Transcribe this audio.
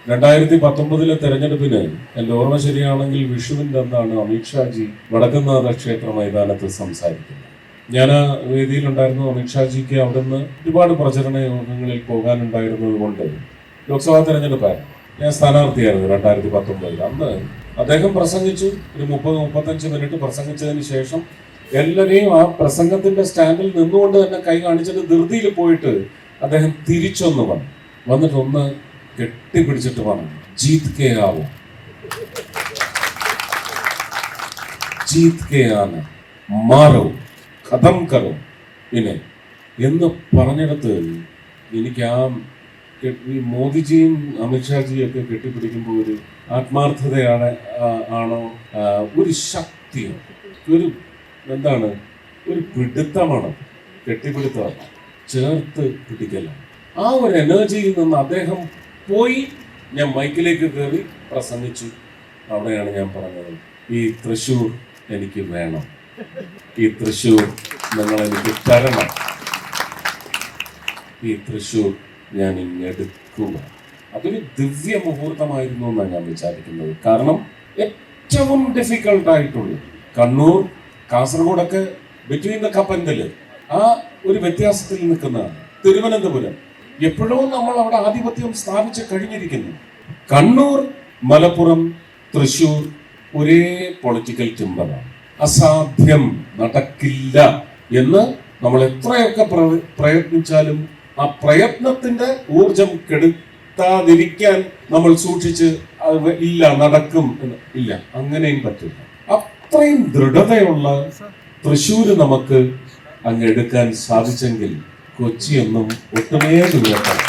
2019 തെരഞ്ഞെടുപ്പിന് എൻ്റെ ഓർമ്മ ശരിയാണെങ്കിൽ വിഷുവിൻ്റെ അന്നാണ് അമിത്ഷാജി വടക്കുംനാഥ ക്ഷേത്ര മൈതാനത്ത് സംസാരിക്കുന്നത്. ഞാൻ ആ വേദിയിലുണ്ടായിരുന്നു. അമിത്ഷാജിക്ക് അവിടുന്ന് ഒരുപാട് പ്രചരണ യോഗങ്ങളിൽ പോകാനുണ്ടായിരുന്നത് കൊണ്ട് ലോക്സഭാ തെരഞ്ഞെടുപ്പായിരുന്നു. ഞാൻ സ്ഥാനാർത്ഥിയായിരുന്നു 2019. അന്ന് അദ്ദേഹം പ്രസംഗിച്ചു. ഒരു 30-35 മിനിറ്റ് പ്രസംഗിച്ചതിന് ശേഷം എല്ലാവരെയും ആ പ്രസംഗത്തിന്റെ സ്റ്റാൻഡിൽ നിന്നുകൊണ്ട് തന്നെ കൈ കാണിച്ചിട്ട് ധൃതിയിൽ പോയിട്ട് അദ്ദേഹം തിരിച്ചൊന്ന് വന്നിട്ടൊന്ന് കെട്ടിപ്പിടിച്ചിട്ട് പറഞ്ഞു, ജീത് കെ ആവോ, ജീത് കെ ആന മാറോ, ഖതം കറോ പിന്നെ എന്ന് പറഞ്ഞിടത്ത് എനിക്ക് ആ മോദിജിയും അമിത്ഷാജിയും ഒക്കെ കെട്ടിപ്പിടിക്കുമ്പോൾ ഒരു ആത്മാർത്ഥതയാണ് ആണോ, ഒരു ശക്തിയോ, ഒരു എന്താണ്, ഒരു പിടുത്തമാണ്, കെട്ടിപ്പിടുത്തമാണ്, ചേർത്ത് പിടിക്കലാണ്. ആ ഒരു എനർജിയിൽ നിന്ന് അദ്ദേഹം പോയി. ഞാൻ മൈക്കിലേക്ക് കയറി പ്രസംഗിച്ചു. അവിടെയാണ് ഞാൻ പറഞ്ഞത്, ഈ തൃശ്ശൂർ എനിക്ക് വേണം, ഈ തൃശ്ശൂർ നിങ്ങൾ എനിക്ക് തരണം, ഈ തൃശ്ശൂർ ഞാൻ ഇങ്ങെടുക്കുക. അതൊരു ദിവ്യ മുഹൂർത്തമായിരുന്നു എന്നാണ് ഞാൻ വിചാരിക്കുന്നത്. കാരണം ഏറ്റവും ഡിഫിക്കൽട്ടായിട്ടുള്ള കണ്ണൂർ, കാസർഗോഡൊക്കെ ബിറ്റ്വീൻ ദ കപ്പന്തല് ആ ഒരു വ്യത്യാസത്തിൽ നിൽക്കുന്നതാണ്. തിരുവനന്തപുരം എപ്പോഴോ നമ്മൾ അവിടെ ആധിപത്യം സ്ഥാപിച്ച് കഴിഞ്ഞിരിക്കുന്നു. കണ്ണൂർ, മലപ്പുറം, തൃശ്ശൂർ ഒരേ പൊളിറ്റിക്കൽ ടിമ്പറാണ്. അസാധ്യം, നടക്കില്ല എന്ന് നമ്മൾ എത്രയൊക്കെ പ്രയത്നിച്ചാലും ആ പ്രയത്നത്തിന്റെ ഊർജം കെടുത്താതിരിക്കാൻ നമ്മൾ സൂക്ഷിച്ച് ഇല്ല നടക്കും എന്ന് ഇല്ല, അങ്ങനെയും പറ്റില്ല. അത്രയും ദൃഢതയുള്ള തൃശ്ശൂര് നമുക്ക് അങ്ങ് എടുക്കാൻ സാധിച്ചെങ്കിൽ കൊച്ചിയൊന്നും ഒട്ടുമേ ദൂരത്താണ്.